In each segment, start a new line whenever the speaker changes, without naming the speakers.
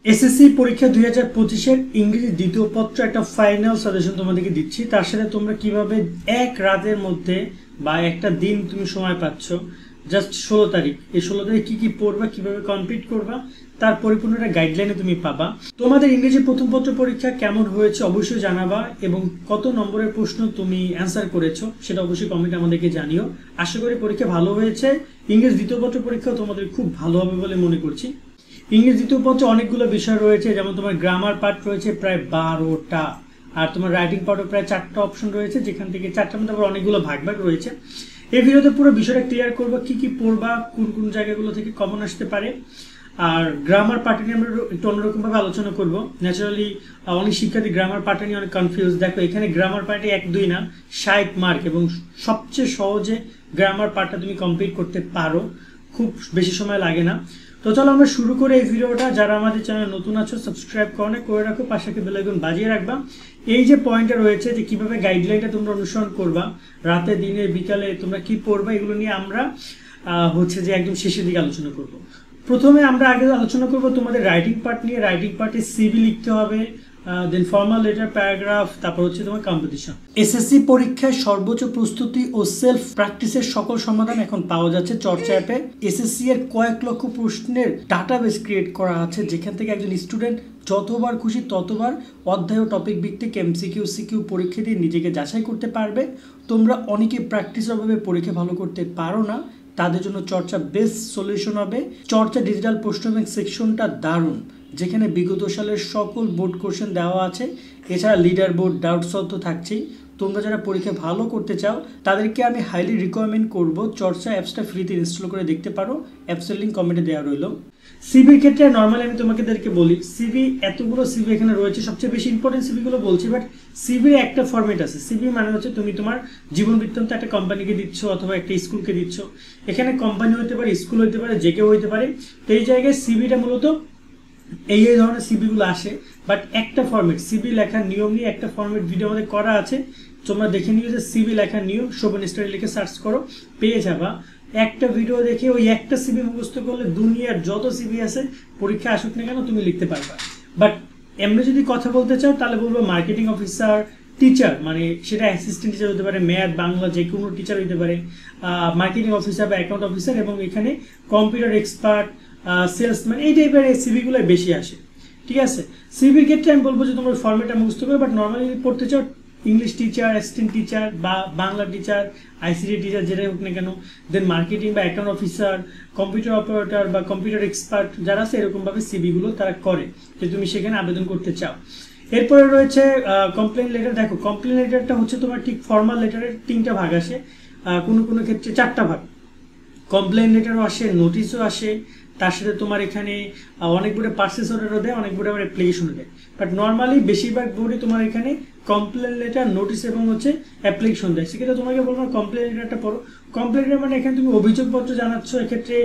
SSC পরীক্ষা 2025-এর ইংরেজি দ্বিতীয় পত্র একটা ফাইনাল সাজেশন তোমাদেরকে দিচ্ছি। তার সাথে তোমরা কিভাবে এক রাতের মধ্যে বা একটা দিন তুমি সময় পাচ্ছ, জাস্ট 16 তারিখ, এই 16 তারিখ কি কি পড়বা, কিভাবে কমপ্লিট করবা, তার পরিপূর্ণ একটা গাইডলাইনে তুমি পাবা। তোমাদের ইংরেজি প্রথম পত্র পরীক্ষা কেমন হয়েছে অবশ্যই জানাবা, এবং কত নম্বরের প্রশ্ন তুমি অ্যান্সার করেছো সেটা অবশ্যই কমেন্টে আমাদেরকে জানিও। আশা করি পরীক্ষা ভালো হয়েছে। ইংরেজি দ্বিতীয় পত্র পরীক্ষা তোমাদের খুব ভালো হবে বলে মনে করছি। ইংরেজি দ্বিতীয় পত্রে অনেকগুলো বিষয় রয়েছে, যেমন তোমার গ্রামার পার্ট রয়েছে প্রায় 12টা, আর তোমার রাইটিং পার্টও প্রায় 4টা অপশন রয়েছে, যেখান থেকে 4টার মধ্যে আবার অনেকগুলো ভাগ ভাগ রয়েছে। এই ভিডিওতে পুরো বিষয়টা ক্লিয়ার করবো, কি কি পড়বা, কোন কোন জায়গাগুলো থেকে কমন আসতে পারে। আর গ্রামার পার্টে নিয়ে আমরা একটু অন্যরকমভাবে আলোচনা করবো। ন্যাচারালি অনেক শিক্ষার্থী গ্রামার পার্টে নিয়ে অনেক কনফিউজ। দেখো এখানে গ্রামার পার্টে 1-2 না, 60 মার্ক, এবং সবচেয়ে সহজে গ্রামার পার্টটা তুমি কমপ্লিট করতে পারো, খুব বেশি সময় লাগে না। তো চলো আমরা শুরু করে এই ভিডিওটা। যারা আমাদের চ্যানেল নতুন আছো সাবস্ক্রাইব করে রাখো, পাশে বেল আইকন বাজিয়ে রাখবা। এই যে পয়েন্টটা রয়েছে যে কিভাবে গাইডলাইনটা তোমরা অনুসরণ করবা, রাতে দিনে বিকালে তোমরা কি পড়বা, এগুলো নিয়ে আমরা হচ্ছে যে একদম শেষের দিকে আলোচনা করব। প্রথমে আমরা আগে আলোচনা করব তোমাদের রাইটিং পার্ট নিয়ে। রাইটিং পার্টে সিভি লিখতে হবে, দেন ফর্মাল লেটার, প্যারাগ্রাফ, তারপর হচ্ছে তোমার কম্পিটিশন। এসএসসি পরীক্ষায় সর্বোচ্চ প্রস্তুতি ও সেলফ প্র্যাকটিসের সকল সমাধান এখন পাওয়া যাচ্ছে চর্চা অ্যাপে। এসএসসি এর কয়েক লক্ষ প্রশ্নের ডাটাবেস ক্রিয়েট করা আছে, যেখান থেকে একজন স্টুডেন্ট যতবার খুশি ততবার অধ্যায় ও টপিক ভিত্তিক এমসিকিউ সিকিউ পরীক্ষা দিয়ে নিজেকে যাচাই করতে পারবে। তোমরা অনেকে প্র্যাকটিসের অভাবে পরীক্ষা ভালো করতে পারো না, তাদের জন্য চর্চা বেস্ট সলিউশন হবে। চর্চা ডিজিটাল প্রশ্ন ব্যাংক সেকশনটা দারুণ, যেখানে বিগত সালের সকল বোর্ড কোশ্চেন দেওয়া আছে। এছাড়া লিডার বোর্ড, ডাউট সলভ তো থাকছেই। তোমরা যারা পরীক্ষা ভালো করতে চাও তাদেরকে আমি হাইলি রিকমেন্ড করব চর্চা অ্যাপসটা ফ্রিতে ইনস্টল করে দেখতে পারো। অ্যাপসের লিঙ্ক কমেন্টে দেওয়া রইল। সিভির ক্ষেত্রে নর্মালি আমি তোমাদেরকে বলি, সিভি এতগুলো সিভি এখানে রয়েছে, সবচেয়ে বেশি ইম্পর্টেন্ট সিভিগুলো বলছি, বাট সিভির একটা ফরম্যাট আছে। সিভি মানে হচ্ছে তুমি তোমার জীবন বৃত্তান্ত একটা কোম্পানিকে দিচ্ছ অথবা একটা স্কুলকে দিচ্ছ। এখানে কোম্পানি হতে পারে, স্কুল হতে পারে, যে কেউ হতে পারে। তো এই জায়গায় সিভিটা মূলত এই ধরনের সিভিগুলো আসে, বাট একটা ফরম্যাট সিভি লেখার নিয়ম নিয়ে একটা ফরম্যাট ভিডিও আমাদের করা আছে। তোমরা দেখে নিও যে সিভি লেখার নিয়ম, শোভন স্টাডি লিখে সার্চ করো, পেয়ে যাবা। একটা ভিডিও দেখে ওই একটা সিভি মুখস্থ করলে দুনিয়ার যত সিভি আছে পরীক্ষা আসুক না কেন তুমি লিখতে পারবা। বাট এমনি যদি কথা বলতে চাও তাহলে বলবো মার্কেটিং অফিসার, টিচার, মানে সেটা অ্যাসিস্ট্যান্ট টিচার হতে পারে, ম্যাথ, বাংলা, যে কোনো টিচার হতে পারে, মার্কেটিং অফিসার বা অ্যাকাউন্ট অফিসার, এবং এখানে কম্পিউটার এক্সপার্ট, সেলসম্যান, এই টাইপের সিভিগুলো বেশি আসে। ঠিক আছে, সিভির ক্ষেত্রে আমি বলবো যে তোমার ফর্মেটটা মুখস্থ করবে। বাট নর্মালি পড়তে চাও ইংলিশ টিচার, অ্যাসিস্ট্যান্ট টিচার বা বাংলা টিচার, আইসিটি টিচার, যেটাই হোক না কেন, দেন মার্কেটিং বা অ্যাকাউন্ট অফিসার, কম্পিউটার অপারেটর বা কম্পিউটার এক্সপার্ট যারা আছে, এরকমভাবে সিভিগুলো তারা করে যে তুমি সেখানে আবেদন করতে চাও। এরপরে রয়েছে কমপ্লেন লেটার। দেখো কমপ্লেন লেটারটা হচ্ছে তোমার ঠিক ফর্মাল লেটারের 3টা ভাগ আসে, কোনো কোনো ক্ষেত্রে 4টা ভাগ। কমপ্লেন লেটারও আসে, নোটিশও আসে, তার সাথে তোমার এখানে অনেক বোর্ডে পার্সেস অর্ডারও দেয়, অনেক বোর্ডে আবার অ্যাপ্লিকেশনও দেয়। বাট নর্মালি বেশিরভাগ বোর্ডে তোমার এখানে কমপ্লেন লেটার, নোটিশ এবং হচ্ছে অ্যাপ্লিকেশন দেয়। সেক্ষেত্রে তোমাকে বলবো কমপ্লেন লেটারটা পড়ো। কমপ্লেন লেটার মানে এখানে তুমি অভিযোগপত্র জানাচ্ছ, এক্ষেত্রে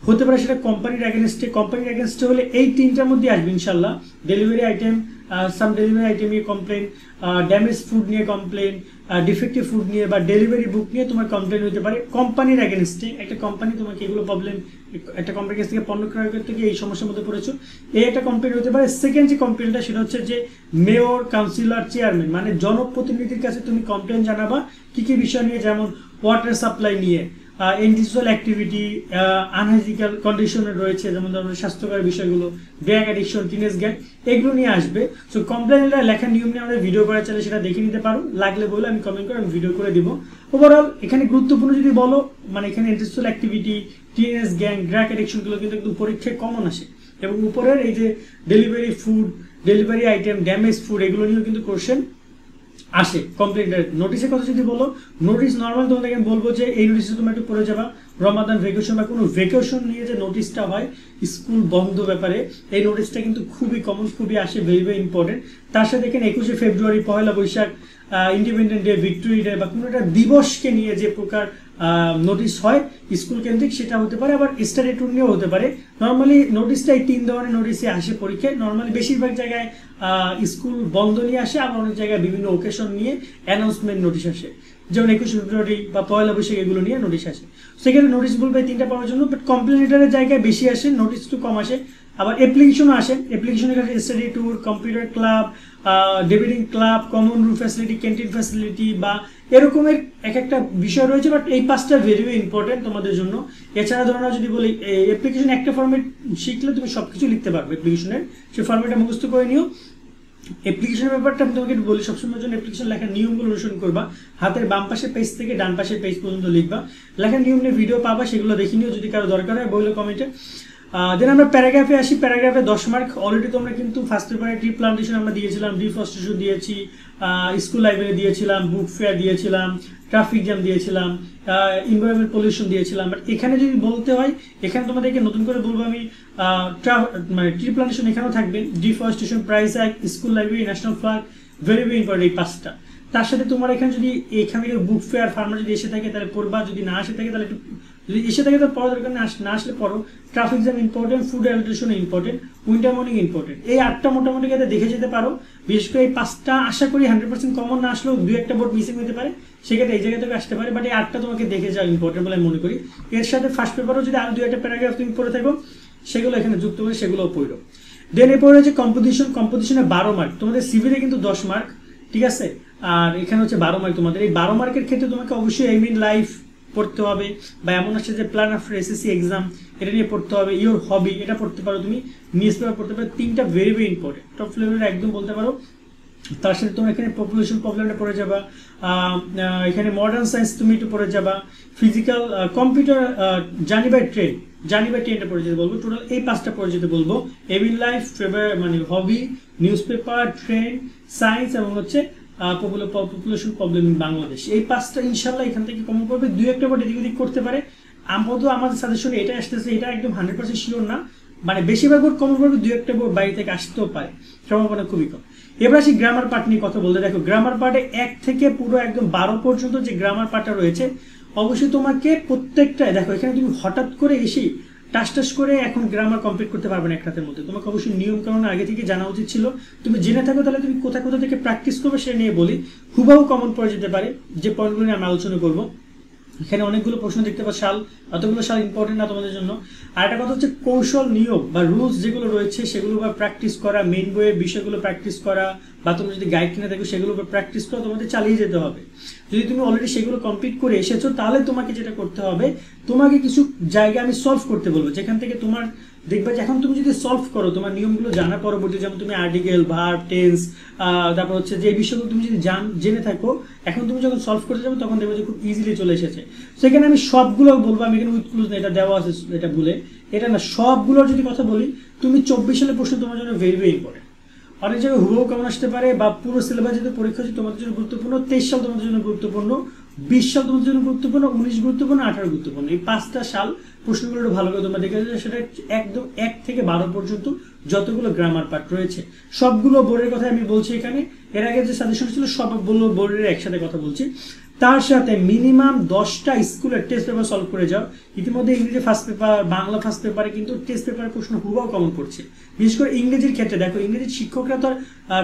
হতে পারে সেটা কোম্পানির অ্যাগেনস্টে হলে এই 3টার মধ্যে আসবে ইনশাল্লাহ। ডেলিভারি আইটেম, সাম ডেলিভারি আইটেম নিয়ে কমপ্লেন, ড্যামেজ ফুড নিয়ে কমপ্লেন, ডিফেক্টিভ ফুড নিয়ে বা ডেলিভারি বুক নিয়ে তোমার কমপ্লেন হতে পারে কোম্পানির অ্যাগেনস্টে। একটা কোম্পানি তোমাকে এগুলো প্রবলেম, একটা কোম্পানির কাছ থেকে পণ্য ক্রয় করতে গিয়ে এই সমস্যার মধ্যে পড়েছো, এই একটা কমপ্লেন হতে পারে। সেকেন্ড যে কমপ্লেনটা সেটা হচ্ছে যে মেয়র, কাউন্সিলর, চেয়ারম্যান, মানে জনপ্রতিনিধির কাছে তুমি কমপ্লেন জানাবা কি কি বিষয় নিয়ে, যেমন ওয়াটার সাপ্লাই নিয়ে, ইনডিভিজুয়াল অ্যাক্টিভিটি, আনহাইজিক্যাল কন্ডিশনে রয়েছে, যেমন ধরনের স্বাস্থ্যকর বিষয়গুলো, ড্রাগ অ্যাডিকশন, টিনেজ গ্যাং, এগুলো নিয়ে আসবে। সো কমপ্লেন লেখার নিয়ম নিয়ে আমাদের ভিডিও করা চাইলে সেটা দেখে নিতে পারো, লাগলে বলে আমি কমেন্ট করে আমি ভিডিও করে দিব। ওভারঅল এখানে গুরুত্বপূর্ণ যদি বলো, মানে এখানে individual activity, teenage gang, drug অ্যাডিকশনগুলো কিন্তু একদম পরীক্ষায় কমন আসে। এবং উপরের এই যে delivery food, delivery item, damage food, এগুলো নিয়েও কিন্তু কোশ্চেন আসে। কমপ্লেন্টের নোটিশের কথা যদি বলো, নোটিশ নর্মাল তোমাদেরকে বলবো যে এই নোটিশে তুমি একটু পড়ে যাবা। রমাদান ভেকেশন বা কোনো ভেকেশন নিয়ে যে নোটিশটা হয় স্কুল বন্ধ ব্যাপারে, এই নোটিশটা কিন্তু খুবই কমন, খুবই আসে, ভেরি ভেরি ইম্পর্টেন্ট। তার সাথে এখানে 21শে February, Pohela Boishakh, independent day, victory day বা কোনো একটা দিবসকে নিয়ে যে প্রকার নোটিশ হয় স্কুল কেন্দ্রিক, সেটা হতে পারে। আবার স্টাডি ট্যুর নিয়েও হতে পারে। নর্মালি নোটিশটা এই 3 ধরনের নোটিশে আসে পরীক্ষায়। নর্মালি বেশিরভাগ জায়গায় স্কুল বন্ধ নিয়ে আসে, আবার অনেক জায়গায় বিভিন্ন ওকেশন নিয়ে অ্যানাউন্সমেন্ট নোটিশ আসে, যেমন 21শে ফেব্রুয়ারি বা পয়লা বৈশাখ, এগুলো নিয়ে নোটিশ আসে। সেক্ষেত্রে নোটিশ বলবে 3টা পাওয়ার জন্য। বাট কমপ্লেন লেটারের জায়গায় বেশি আসে, নোটিশ একটু কম আসে। আবার অ্যাপ্লিকেশনও আসে, অ্যাপ্লিকেশনের কাছে study tour, computer club, debating club, common room facility, canteen facility বা এরকমের এক একটা বিষয় রয়েছে, বাট এই 5টা ভেরি ইম্পর্টেন্ট তোমাদের জন্য। এছাড়া ধরো যদি বলি অ্যাপ্লিকেশন একটা ফর্মেট শিখলে তুমি সবকিছু লিখতে পারবে অ্যাপ্লিকেশনের, সেই ফর্মেটটা মুখস্থ করে নিও। অ্যাপ্লিকেশনের ব্যাপারটা আমি তোমাকে বলি, সবসময় জন্য অ্যাপ্লিকেশন লেখার নিয়মগুলো অনুসরণ করবা, হাতের বাম পাশের পেজ থেকে ডান পাশের পেজ পর্যন্ত লিখবা, লেখার নিয়ম নিয়ে ভিডিও পাবা, সেগুলো দেখে নিও যদি কারো দরকার হয় বললো কমেন্টে। দেন আমরা প্যারাগ্রাফে আসি, প্যারাগ্রাফে 10 মার্ক। অলরেডি তোমরা কিন্তু ফার্স্ট পেপারে ট্রি প্লান্টেশন আমরা দিয়েছিলাম, ডিফরেস্টেশন দিয়েছি, স্কুল লাইব্রেরি দিয়েছিলাম, বুক ফেয়ার দিয়েছিলাম, ট্রাফিক জ্যাম দিয়েছিলাম, এনভায়রনমেন্ট পলিউশন দিয়েছিলাম। বাট এখানে যদি বলতে হয়, এখানে তোমাদেরকে নতুন করে বলবো আমি, মানে ট্রি প্লান্টেশন এখানেও থাকবে, deforestation, price act, school library, national flag, very important এই 5টা। তার সাথে তোমার এখানে যদি এখানে বুক ফেয়ার ফার্মার যদি এসে থাকে তাহলে পড়বা, যদি না এসে থাকে তাহলে একটু, যদি এসে থাকে তো পড়া দরকার, না আসলে পড়ো। Traffic jam important, food adulteration important, winter morning important. এই 8টা মোটামুটি দেখে যেতে পারো। বিশেষ করে এই 5টা আশা করি 100% কমন না আসলেও 2-1টা বোর্ড মিসিং হতে পারে, সেক্ষেত্রে এই জায়গা থেকে আসতে পারে, বাট এই 8টা তোমাকে দেখে যাওয়া ইম্পর্টেন্ট বলে আমি মনে করি। এর সাথে ফার্স্ট পেপারও যদি আরো 2-1টা প্যারাগ্রাফ তুমি পড়ে থাকো, সেগুলো এখানে যুক্ত করে সেগুলোও পড়ো। দেন এরপর হচ্ছে কম্পোজিশন, কম্পোজিশনে 12 মার্ক, তোমাদের সিভিতে কিন্তু 10 মার্ক, ঠিক আছে। আর এখানে হচ্ছে 12 মার্ক। তোমাদের এই 12 মার্কের ক্ষেত্রে তোমাকে অবশ্যই এম ইন লাইফ পড়তে হবে, বা এমন আছে যে প্ল্যান আফটার এসএসসি এক্সাম, এটা নিয়ে পড়তে হবে। ইওর হবি, এটা পড়তে পারো তুমি। নিউজ পেপার পড়তে পারো। 3টা ভেরি ইম্পর্টেন্ট, টপ লেভেলের একদম বলতে পারো। তার সাথে তোমরা এখানে পপুলেশন প্রবলেমটা পড়ে যাবা, এখানে মডার্ন সায়েন্স তুমি একটু পড়ে যাবা, ফিজিক্যাল, কম্পিউটার, জার্নি বাই ট্রেনটা পড়ে যেতে বলবো। টোটাল এই 5টা পড়ে যেতে বলবো। এম ইন লাইফ, মানে হবি, নিউজ পেপার, ট্রেন, সায়েন্স এবং হচ্ছে পপুলেশন প্রবলেম ইন বাংলাদেশ। এই 5টা ইনশাল্লাহ এখান থেকে কমন করবে। 2-1টা বোর্ড এদিক ওদিক করতে পারে। আপাতত আমাদের সাজেশনে এটা আসতেছে, এটা একদম 100% শিওর না, মানে বেশিরভাগ বোর্ড কমন করবে, 2-1টা বোর্ড বাইরে থেকে আসতেও পারে, সম্ভাবনা খুবই কম। এবার আসি গ্রামার পার্ট নিয়ে কথা বলতে। দেখো গ্রামার পার্টে 1 থেকে পুরো একদম 12 পর্যন্ত যে গ্রামার পার্টটা রয়েছে, অবশ্যই তোমাকে প্রত্যেকটায়, দেখো এখানে তুমি হঠাৎ করে এসেই টাস করে এখন গ্রামার কমপ্লিট করতে পারবে না এক রাতের মধ্যে। তোমাকে অবশ্যই নিয়ম কানুন আগে থেকে জানা উচিত ছিল। তুমি জেনে থাকো তাহলে তুমি কোথা থেকে প্র্যাকটিস করবে সেটা নিয়ে বলি। হুবাহু কমন পড়ে যেতে পারে, যে পয়েন্টগুলো নিয়ে আমি আলোচনা করবো। এখানে অনেকগুলো প্রশ্ন দেখতে পাচ্ছ, সাল, অতগুলো সাল ইম্পর্টেন্ট না তোমাদের জন্য। আর একটা কথা হচ্ছে কৌশল, নিয়ম বা রুলস যেগুলো রয়েছে সেগুলো বা প্র্যাকটিস করা, মেইন বইয়ের বিষয়গুলো প্র্যাকটিস করা, বা তুমি যদি গাইড কিনে থাকো সেগুলো প্র্যাকটিস করা, তোমাদের চালিয়ে যেতে হবে। যদি তুমি অলরেডি সেগুলো কমপ্লিট করে এসেছো, তাহলে তোমাকে যেটা করতে হবে, তোমাকে কিছু জায়গা আমি সলভ করতে বলবো, যেখান থেকে তোমার দেখবে যে এখন তুমি যদি সলভ করো, তোমার নিয়মগুলো জানা পরবর্তী, যেমন তুমি আর্টিকেল, ভার্ব, টেন্স, তারপর হচ্ছে যে বিষয়গুলো তুমি যদি জেনে থাকো, এখন তুমি যখন সলভ করতে যাবে তখন দেখবে যে খুব ইজিলি চলে এসেছে। সেখানে আমি সবগুলো বলবো, আমি এখানে উইথ ক্লুজ না, এটা দেওয়া আছে, এটা ভুলে এটা না, সবগুলোর যদি কথা বলি, তুমি 24 সালের প্রশ্ন তোমার জন্য ভেরি ইম্পর্টেন্ট। অনেক জায়গায় হুবহু কেমন আসতে পারে, বা পুরো সিলেবাস যদি পরীক্ষা হচ্ছে তোমাদের জন্য গুরুত্বপূর্ণ। 23 সাল তোমাদের জন্য গুরুত্বপূর্ণ, 20 সাল তোমাদের জন্য গুরুত্বপূর্ণ, 19 গুরুত্বপূর্ণ, 18 গুরুত্বপূর্ণ। এই 5টা সাল প্রশ্নগুলো একটু ভালো করে তোমরা দেখে যাবে। সেটা একদম 1 থেকে 12 পর্যন্ত যতগুলো গ্রামার পার্ট রয়েছে সবগুলো বোর্ডের কথা আমি বলছি এখানে। এর আগে যে সাজেশন ছিল সবগুলো বোর্ডের একসাথে কথা বলছি। তার সাথে মিনিমাম 10টা স্কুলের টেস্ট পেপার সলভ করে যাও। ইতিমধ্যে ইংরেজি ফার্স্ট পেপার, বাংলা ফার্স্ট পেপারে কিন্তু টেস্ট পেপারের প্রশ্ন হুবহু কমন করছে। বিশেষ করে ইংরেজির ক্ষেত্রে দেখো, ইংরেজির শিক্ষকরা তো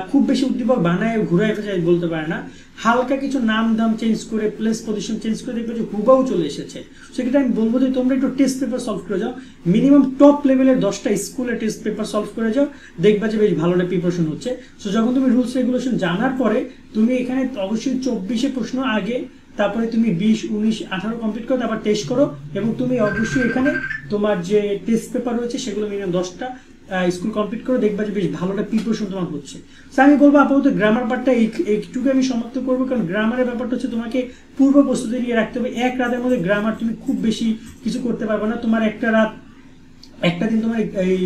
খুব বেশি উদ্দীপক বানায় ঘুরায় ফেরায় বলতে পারে না, হালকা কিছু নাম দাম চেঞ্জ করে, প্লেস পজিশন চেঞ্জ করে দেখবে যে হুবহু চলে এসেছে। সেক্ষেত্রে আমি বলবো যে তোমরা একটু টেস্ট পেপার সলভ করে যাও, মিনিমাম টপ লেভেলের 10টা স্কুলের টেস্ট পেপার সলভ করে যাও, দেখবা যে বেশ ভালো একটা প্রিপারেশন হচ্ছে। সো যখন তুমি রুলস রেগুলেশন জানার পরে তুমি এখানে অবশ্যই 24 প্রশ্ন আগে, তারপরে তুমি 20, 19, 18 কমপ্লিট করো, তারপর টেস্ট করো, এবং তুমি অবশ্যই এখানে তোমার যে টেস্ট পেপার রয়েছে সেগুলো মিনিমাম 10টা স্কুল কমপ্লিট করো, দেখবা যে বেশ ভালো একটা প্রিপারেশন তোমার হচ্ছে। আমি বলবো আপাতত গ্রামার পার্টটা এইটুকু আমি সমাপ্ত করবো, কারণ গ্রামারের ব্যাপারটা হচ্ছে তোমাকে পূর্ব প্রস্তুতি নিয়ে রাখতে হবে। এক রাতের মধ্যে গ্রামার তুমি খুব বেশি কিছু করতে পারবে না। তোমার একটা দিন তোমার এই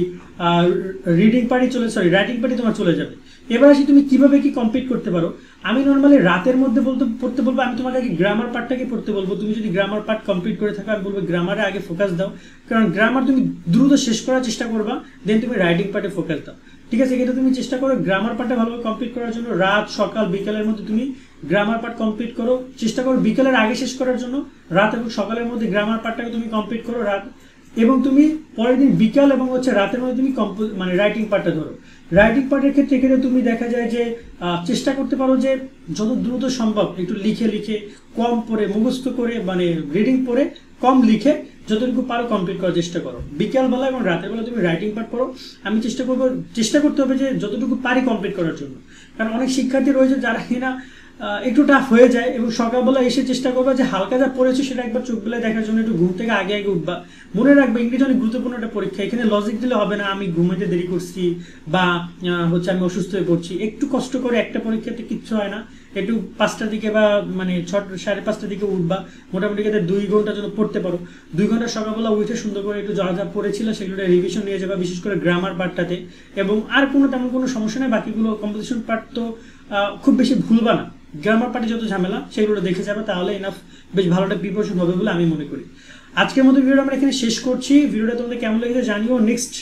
রাইটিং পার্টি তোমার চলে যাবে। এবার আসি তুমি কিভাবে কি কমপ্লিট করতে পারো। আমি নর্মালি রাতের মধ্যে পড়তে বলবো। আমি তোমাকে আগে গ্রামার পার্টটাকে পড়তে বলবো। তুমি যদি গ্রামার পার্ট কমপ্লিট করে থাকো, আমি বলবো গ্রামারে আগে ফোকাস দাও, কারণ গ্রামার তুমি দ্রুত শেষ করার চেষ্টা করবা, দেন তুমি রাইটিং পার্টে ফোকাস দাও, ঠিক আছে। কিন্তু তুমি চেষ্টা করো গ্রামার পার্টটা ভালোভাবে কমপ্লিট করার জন্য। রাত, সকাল, বিকালের মধ্যে তুমি গ্রামার পার্ট কমপ্লিট করো, চেষ্টা করো বিকালের আগে শেষ করার জন্য। রাত এবং সকালের মধ্যে গ্রামার পার্টটাকে তুমি কমপ্লিট করো, রাত এবং তুমি পরের দিন বিকাল এবং রাতের মধ্যে তুমি মানে রাইটিং পার্টটা ধরো। রাইটিং পার্টের ক্ষেত্রে এখানে তুমি দেখা যায় যে চেষ্টা করতে পারো যে যত দ্রুত সম্ভব একটু লিখে কম পড়ে মুখস্থ করে, মানে রিডিং পড়ে কম লিখে যতটুকু পারো কমপ্লিট করার চেষ্টা করো। বিকালবেলা এবং রাতের বেলা তুমি রাইটিং পার্ট পড়ো। আমি চেষ্টা করতে হবে যে যতটুকু পারি কমপ্লিট করার জন্য। কারণ অনেক শিক্ষার্থী রয়েছে যারা কিনা একটু টাফ হয়ে যায়, এবং সকালবেলা এসে চেষ্টা করবে যে হালকা যা পড়েছে সেটা একবার চোখ বেলায় দেখার জন্য একটু ঘুম থেকে আগে আগে উঠবা। মনে রাখবে ইংরেজি অনেক গুরুত্বপূর্ণ একটা পরীক্ষা, এখানে লজিক দিলে হবে না আমি ঘুমাইতে দেরি করছি বা আমি অসুস্থ হয়ে পড়ছি। একটু কষ্ট করে একটা পরীক্ষাতে কিচ্ছু হয় না, একটু 5টার দিকে বা মানে 5:30টার দিকে উঠবা, মোটামুটি 2 ঘন্টার জন্য পড়তে পারো। 2 ঘন্টা সকালবেলা উঠে সুন্দর করে একটু যা যা পড়েছিল সেগুলো রিভিশন নিয়ে যাবা, বিশেষ করে গ্রামার পার্টটাতে। এবং আর তেমন কোনো সমস্যা নেই, বাকিগুলো কম্পোজিশন পার্ট তো খুব বেশি ভুলবা না। গ্রামার পার্টে যত ঝামেলা সেগুলো দেখে যাবে, তাহলে এনাফ বেশ ভালো একটা প্রিপারেশন হবে বলে আমি মনে করি। আজকের মতো ভিডিওটা আমরা এখানে শেষ করছি। ভিডিওটা তোমাদের কেমন লেগেছে জানিও। নেক্সট